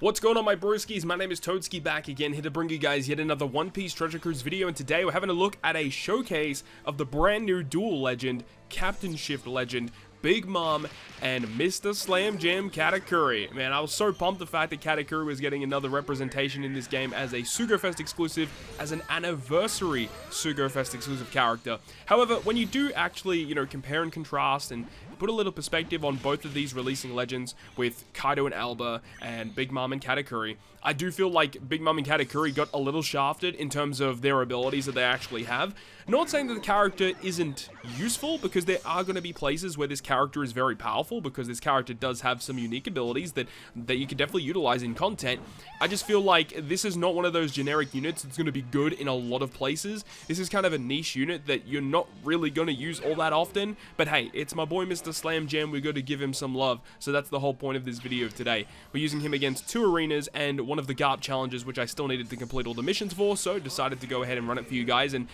What's going on, my broskiis? My name is Toadski, back again, here to bring you guys yet another One Piece Treasure Cruise video, and today we're having a look at a showcase of the brand new dual legend, Captain Shift legend, Big Mom, and Mr. Slam Jam Katakuri. Man, I was so pumped the fact that Katakuri was getting another representation in this game as a Sugo-Fest exclusive, as an anniversary Sugo-Fest exclusive character. However, when you do actually, compare and contrast and put a little perspective on both of these releasing legends with Kaido and Alba and Big Mom and Katakuri, I do feel like Big Mom and Katakuri got a little shafted in terms of their abilities that they actually have. Not saying that the character isn't useful, because there are going to be places where this character is very powerful, because this character does have some unique abilities that you can definitely utilize in content. I just feel like this is not one of those generic units that's going to be good in a lot of places. This is kind of a niche unit that you're not really going to use all that often, but hey, it's my boy Mr. Slam Jam, we got to give him some love, so that's the whole point of this video today. We're using him against 2 arenas and one of the GARP challenges, which I still needed to complete all the missions for, so decided to go ahead and run it for you guys, and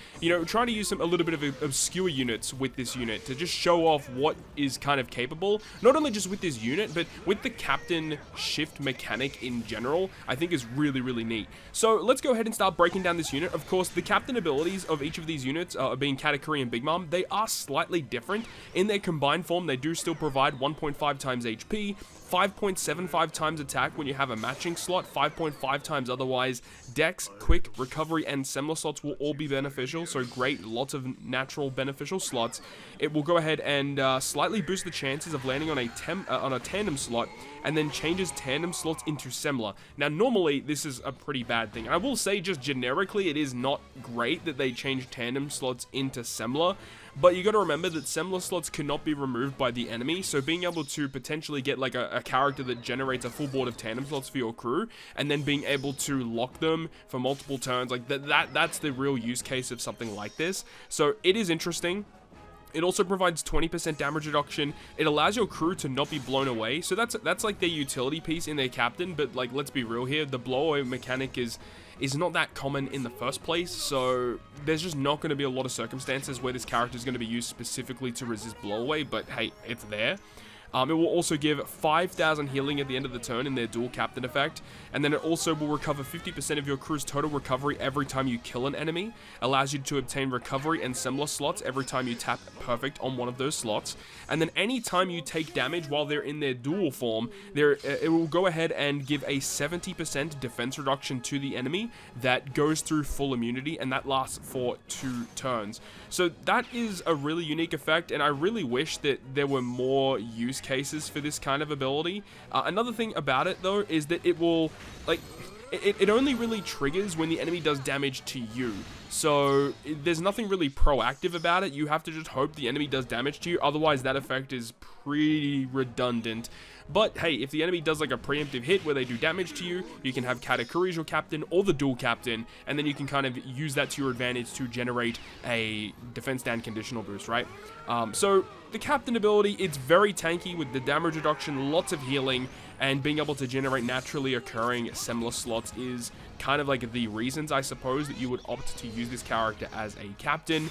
trying to use a little bit of obscure units with this unit to just show off what is kind of capable, not only just with this unit, but with the Captain Shift mechanic in general. I think is really, really neat. So let's go ahead and start breaking down this unit. Of course, the Captain abilities of each of these units, being Katakuri and Big Mom, they are slightly different. In their combined form, they do still provide 1.5 times HP, 5.75 times attack when you have a matching slot, 5.5 times otherwise. Dex, Quick, Recovery, and Semler slots will all be beneficial, so great, lots of natural beneficial slots. It will go ahead and slightly boost the chances of landing on a tandem slot, and then changes tandem slots into Semler. Now, normally, this is a pretty bad thing. And I will say, just generically, it is not great that they change tandem slots into Semler, but you got to remember that Semler slots cannot be removed by the enemy, so being able to potentially get like a character that generates a full board of tandem slots for your crew, and then being able to lock them for multiple turns, like that's the real use case of something like this. So it is interesting. It also provides 20% damage reduction. It allows your crew to not be blown away. So that's like their utility piece in their captain, but like, let's be real here, the blow away mechanic is not that common in the first place, so there's just not going to be a lot of circumstances where this character is going to be used specifically to resist blow away, but hey, it's there. It will also give 5,000 healing at the end of the turn in their dual captain effect, and then it also will recover 50% of your crew's total recovery every time you kill an enemy, allows you to obtain recovery and Semler slots every time you tap perfect on one of those slots, and then any time you take damage while they're in their dual form, it will go ahead and give a 70% defense reduction to the enemy that goes through full immunity, and that lasts for 2 turns. So that is a really unique effect, and I really wish that there were more use cases for this kind of ability. Another thing about it, though, is that it will, like, it only really triggers when the enemy does damage to you. So there's nothing really proactive about it. You have to just hope the enemy does damage to you. Otherwise, that effect is pretty redundant. But hey, if the enemy does like a preemptive hit where they do damage to you, you can have Katakuri as your captain or the dual captain, and then you can kind of use that to your advantage to generate a defense down conditional boost, right? So the captain ability, it's very tanky with the damage reduction, lots of healing, and being able to generate naturally occurring Semler slots is kind of like the reasons, I suppose, that you would opt to use this character as a captain.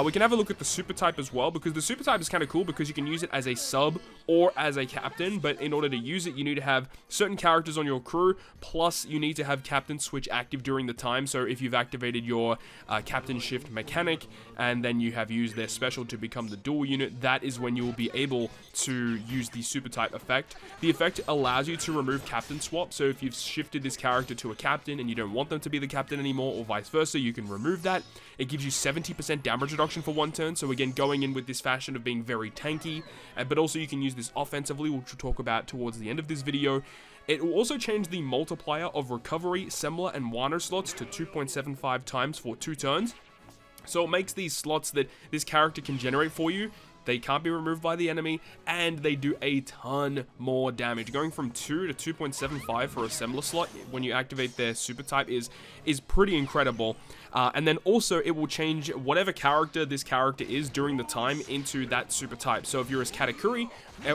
We can have a look at the super type as well, because the super type is kind of cool because you can use it as a sub or as a captain, but in order to use it, you need to have certain characters on your crew, plus you need to have captain switch active during the time. So if you've activated your captain shift mechanic, and then you have used their special to become the dual unit, that is when you will be able to use the super type effect. The effect allows you to remove captain swap, so if you've shifted this character to a captain and you don't want them to be the captain anymore, or vice versa, you can remove that. It gives you 70% damage reduction for 1 turn, so again, going in with this fashion of being very tanky, but also you can use this offensively, which we'll talk about towards the end of this video. It will also change the multiplier of recovery, Semler, and Wano slots to 2.75 times for 2 turns. So it makes these slots that this character can generate for you they can't be removed by the enemy, and they do a ton more damage. Going from 2 to 2.75 for assembler slot when you activate their super type is pretty incredible. And then also it will change whatever character this character is during the time into that super type. So if you're as Katakuri,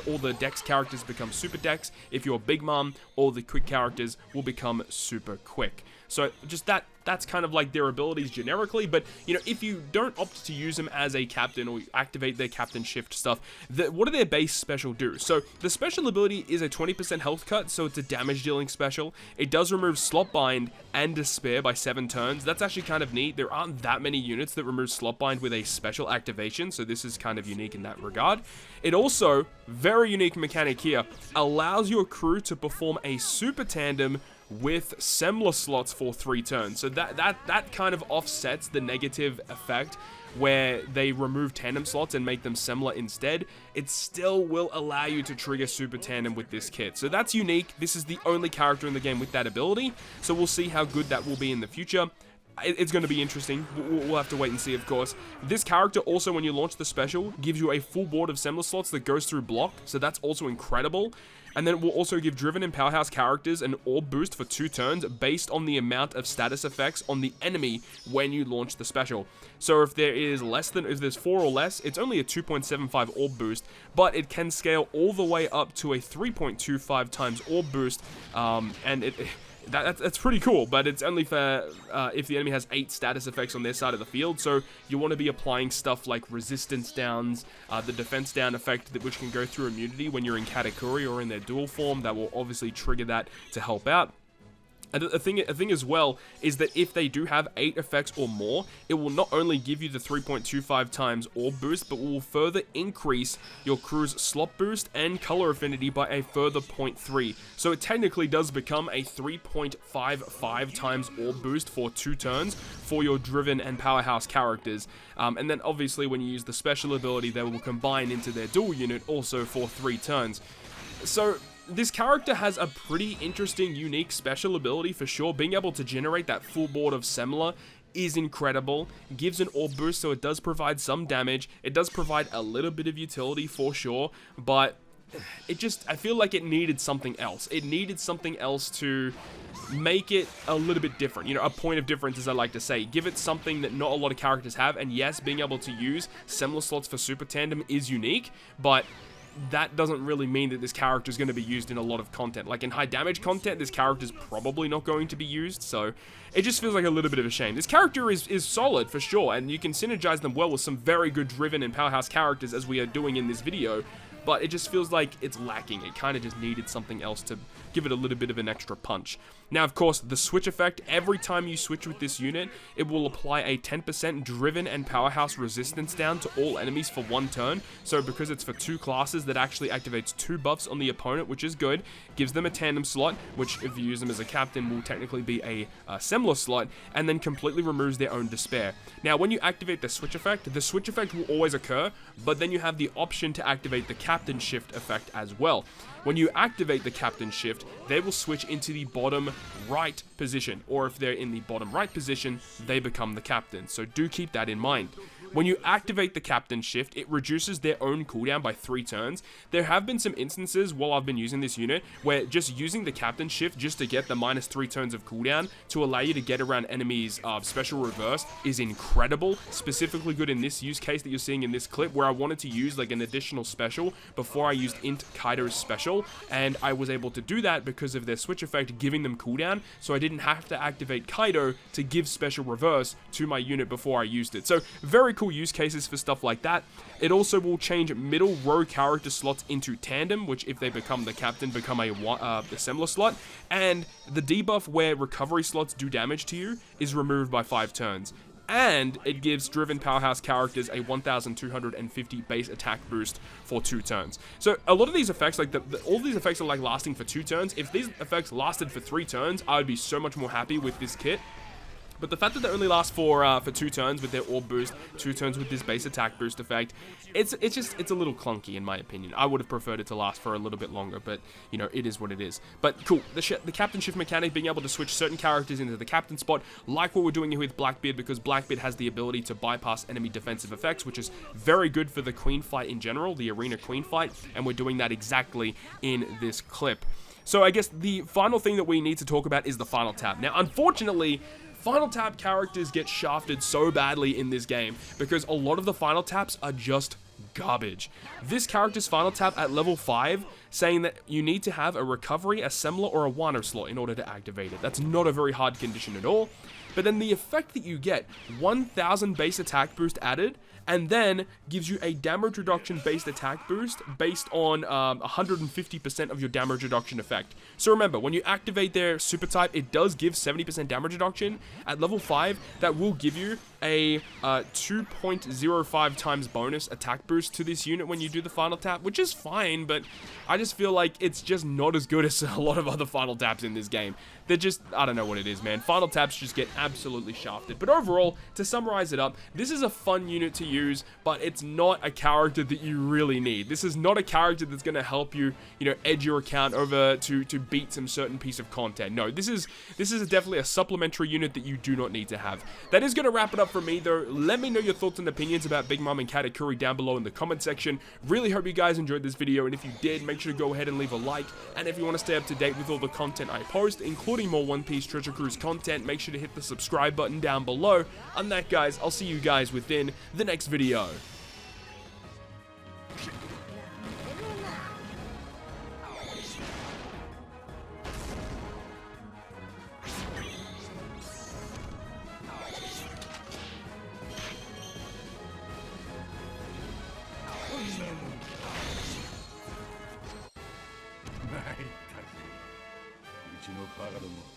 all the Dex characters become super Dex. If you're Big Mom, all the quick characters will become super quick. So just that's kind of like their abilities generically, but you know, if you don't opt to use them as a captain or activate their captain shift stuff, what do their base special do? So the special ability is a 20% health cut, so it's a damage dealing special. It does remove slot bind and despair by 7 turns. That's actually kind of neat. There aren't that many units that remove slot bind with a special activation, so this is kind of unique in that regard. It also, very unique mechanic here, allows your crew to perform a super tandem with Semler slots for 3 turns. So that kind of offsets the negative effect where they remove tandem slots and make them Semler instead. It still will allow you to trigger super tandem with this kit. So that's unique. This is the only character in the game with that ability. So we'll see how good that will be in the future. It's going to be interesting. We'll have to wait and see, of course. This character also, when you launch the special, gives you a full board of Semler slots that goes through block. So that's also incredible. And then it will also give Driven and Powerhouse characters an orb boost for 2 turns based on the amount of status effects on the enemy when you launch the special. So if there's 4 or less, it's only a 2.75 orb boost, but it can scale all the way up to a 3.25 times orb boost, and that's pretty cool, but it's only for if the enemy has 8 status effects on their side of the field, so you want to be applying stuff like resistance downs, the defense down effect, which can go through immunity when you're in Katakuri or in their dual form. That will obviously trigger that to help out. And a thing as well is that if they do have 8 effects or more, it will not only give you the 3.25 times orb boost, but will further increase your crew's slot boost and color affinity by a further 0.3. So it technically does become a 3.55 times orb boost for 2 turns for your Driven and Powerhouse characters. And then obviously when you use the special ability, they will combine into their dual unit also for 3 turns. So this character has a pretty interesting, unique special ability for sure. Being able to generate that full board of Semler is incredible. Gives an orb boost, so it does provide some damage. It does provide a little bit of utility for sure, but I feel like it needed something else. It needed something else to make it a little bit different. You know, a point of difference, as I like to say. Give it something that not a lot of characters have, and yes, being able to use Semler slots for super tandem is unique, but that doesn't really mean that this character is going to be used in a lot of content. Like in high damage content, this character is probably not going to be used, so it just feels like a little bit of a shame. This character is solid for sure, and you can synergize them well with some very good Driven and Powerhouse characters as we are doing in this video, but it just feels like it's lacking. It kind of just needed something else to give it a little bit of an extra punch. Now, of course, the switch effect, every time you switch with this unit, it will apply a 10% Driven and Powerhouse resistance down to all enemies for 1 turn. So because it's for 2 classes, that actually activates 2 buffs on the opponent, which is good. Gives them a tandem slot, which if you use them as a captain will technically be a Semler slot, and then completely removes their own despair. Now, when you activate the switch effect will always occur, but then you have the option to activate the captain shift effect as well. When you activate the captain shift, they will switch into the bottom right position, or if they're in the bottom right position, they become the captain. So do keep that in mind. When you activate the captain shift, it reduces their own cooldown by 3 turns. There have been some instances while I've been using this unit where just using the captain shift just to get the -3 turns of cooldown to allow you to get around enemies' special reverse is incredible. Specifically good in this use case that you're seeing in this clip, where I wanted to use like an additional special before I used Int Kaido's special, and I was able to do that because of their switch effect giving them cooldown, so I didn't have to activate Kaido to give special reverse to my unit before I used it. So very cool use cases for stuff like that. It also will change middle row character slots into tandem, which if they become the captain, become a Semler slot, and the debuff where recovery slots do damage to you is removed by 5 turns. And it gives Driven Powerhouse characters a 1,250 base attack boost for 2 turns. So a lot of these effects, like all these effects are like lasting for 2 turns. If these effects lasted for 3 turns, I would be so much more happy with this kit. But the fact that they only last for 2 turns with their orb boost, 2 turns with this base attack boost effect, it's a little clunky in my opinion. I would have preferred it to last for a little bit longer, but you know, it is what it is. But cool, the captain shift mechanic, being able to switch certain characters into the captain spot, like what we're doing here with Blackbeard, because Blackbeard has the ability to bypass enemy defensive effects, which is very good for the queen fight in general, the arena queen fight, and we're doing that exactly in this clip. So I guess the final thing that we need to talk about is the final tap. Now, unfortunately, final tap characters get shafted so badly in this game because a lot of the final taps are just garbage. This character's final tap at level 5 saying that you need to have a recovery, assembler, or a Wano slot in order to activate it. That's not a very hard condition at all. But then the effect that you get, 1000 base attack boost added, and then gives you a damage reduction based attack boost based on 150% of your damage reduction effect. So remember, when you activate their super type, it does give 70% damage reduction. At level 5, that will give you a 2.05 times bonus attack boost to this unit when you do the final tap, which is fine, but I just feel like it's just not as good as a lot of other final taps in this game. They're just, I don't know what it is, man. Final taps just get absolutely shafted. But overall, to summarize it up, this is a fun unit to use, but it's not a character that you really need. This is not a character that's going to help you, you know, edge your account over to beat some certain piece of content. No, this is definitely a supplementary unit that you do not need to have. That is going to wrap it up for me, though. Let me know your thoughts and opinions about Big Mom and Katakuri down below in the comment section. Really hope you guys enjoyed this video, and if you did, make sure to go ahead and leave a like. And if you want to stay up to date with all the content I post, including more One Piece Treasure Cruise content, make sure to hit the subscribe button down below. On that, guys, I'll see you guys within the next video.うちのバカども